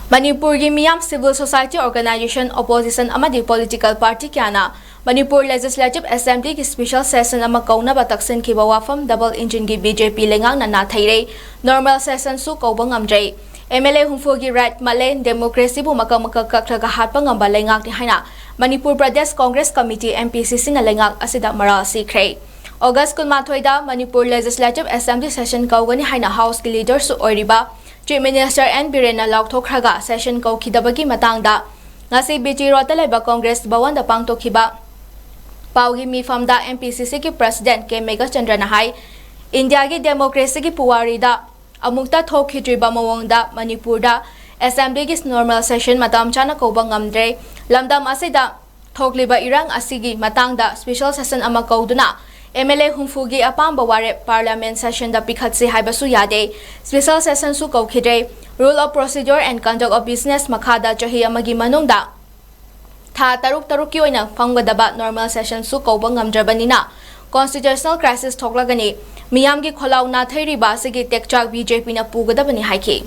Manipur gi miyam civil society organization opposition amadi political party kyana Manipur Legislative Assembly ki special session ama kauna bataksin ki wafam double engine gi BJP lengang na thaire normal session su kaubang amjai MLA humfu gi right matle democracy bu makak kaklaga hatpa ngamba leingakni haina Manipur Pradesh Congress Committee MPCC na lengak asida maral sikre August kunmathoida Manipur Legislative Assembly session kaugani haina house ki leader su oiriba Chief Minister N. Birena Laukthokraga session kaukidabagi matangda ngasi BJ Rota leba Congress bawan da pangtokhiba Paugi mifamda MPCC ki President K. Mega Chandrana hai India ki democracy ki puwari da amukta thokhidriba mawangda Manipur da Assembly ki normal session matam chana kauba ngamdre lamdam asida thokliba irang asigi matangda special session ama kauduna MLA humfugi apamba ware parliament session da pikhatsi haibasu yade special session su kaukidre rule of procedure and conduct of business makhada chahi amagi manungda tha taruk ki oina phangwadaba normal session su kauba ngamdrabanina constitutional crisis thoklagani miyamgi kholau na thairiba sigi tekchak BJP na pugadabani haiki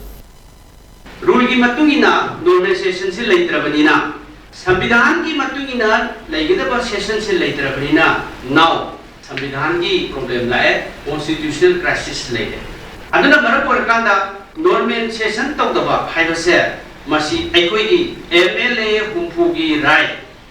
rule ki matungina normal session se leitrabanina संविधान की मतुगिना लेगिदबा session से leitrabanina now संविधान की problem लाए constitutional crisis लेते अदुना मरक ओरकांदा नॉर्मल सेशन तौदबा हाइबसे मसी अखोइगी MLA हुमफुगी राय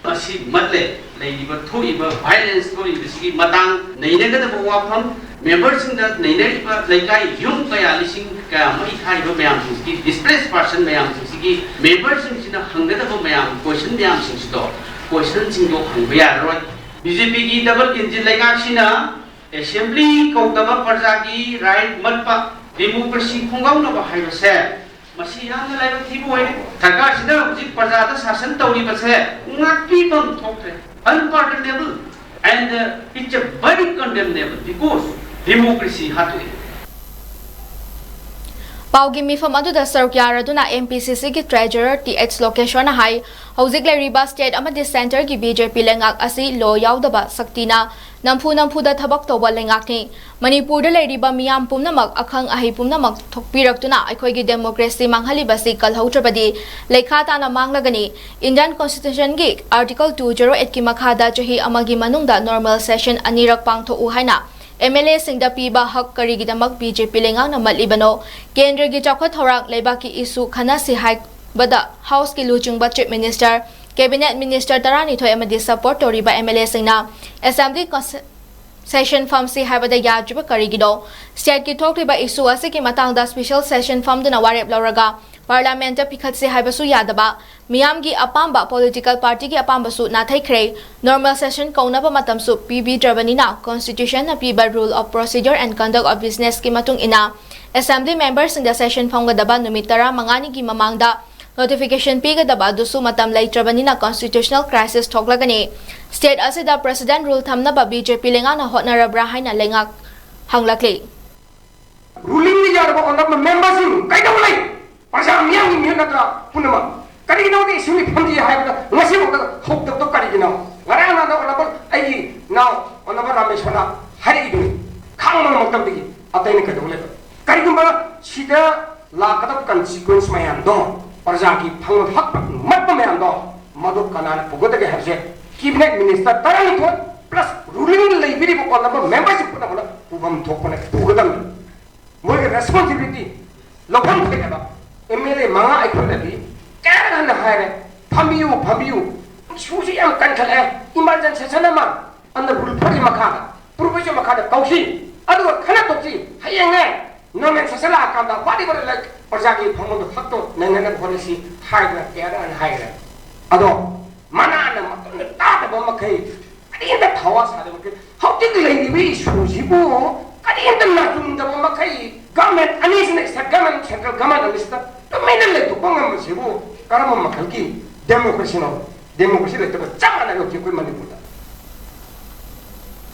मसी मतले लेगिबा थोइबा वायलेंस थोइबसिगी मतांग नैनेगदबा वाफम मेंबर्स इन द नैनेरिबा लेकाई युम कया लिसिंग का मई थाइबा मयाम सिगी डिस्प्लेस पर्सन मयाम सिगी मेंबर्स सिना हंगदबा मयाम क्वेश्चन मयाम सिंगदो क्वेश्चन सिंगदो हंगबा यारोय BJP की डबल इंजन लेगाक्सिना असेंबली कौतबा प्रजा की राइट मतपा डेमोक्रेसी खुंगाउनबा हाइबसे मसी याम लाइब थिबोय सरकार सिदा हुजिक प्रजा दा शासन तौरिबसे ngakpibam thokre unpardonable and it's a very condemnable because democracy hatu Paugi mifam aduda sarukyaraduna MPCC ki treasurer TH location na hai hauzik leiriba state amadi center ki BJP lengak asi lo yaudaba saktina nampu da thabak toba lengakni Manipur da leiriba miyam pumnamak akhang ahi pumnamak thokpiraktuna aikhoi gi democracy manghali basi kalhautrabadi lekhata na manglagani Indian Constitution gi article 208 ki makhada chahi amagi manungda normal session anirak pangtho u haina MLA singda piba hak karigidamak BJP lengang na malibano Kendra gi chakwa thorak leibaki isu khana si hai bada house ki luchungba chief minister cabinet minister tarani thoi amadi support toriba MLA singna assembly session farm si hai bada yajiba karigido state ki thokliba isu ase ki matangda special session farm duna warep lauraga parliament pikhatsi haibasu yadaba miyamgi apamba political party ki apamba su na thaikre normal session kaunaba matamsu PB Drabanina constitution na piba rule of procedure and conduct of business ki matung ina assembly members in the session phanggadaba numitara mangani ki mamangda notification pigadaba dusu matam lai Drabanina constitutional crisis thoklagani state asida president rule thamna ba BJP lenga na hotnarabra haina lengak hanglakli ruling ni jarba onab members kaidawlai Pasal miang ni natra punama. Kali kita ni suri pandi hai kita masih kita hok tak kali kita. Ngarang nanda orang pun ayi now orang pun ramai sana hari itu. Kang mana maktab lagi. Atai ni kita boleh. Kali kita mana sida la kata consequence mayan do. Perjaki pangut hak mat mayan do. Maduk kanan pugot ke harusnya. Cabinet minister tarang itu plus ruling lagi beri orang pun membership pun apa pugam thok pun pugotam. Mungkin responsibility lokam kita. MLA mga equality kaya na hire pambiu susi yang kan kala emergency sanama anda bulpori makada purbajo makada kausi adu khana tokji hayenga no men sasala akanda body body like perjagi phamodo fakto nangana policy hire kaya na hire ado mana na matne ta ba makai adi inda thawa sare makai hauti lady we susi bo adi inda na tunda ba makai government anisne government central government alista Mainan itu pangam sibu, karena memakai democracy no, democracy itu cuma ada yang kau manipulasi.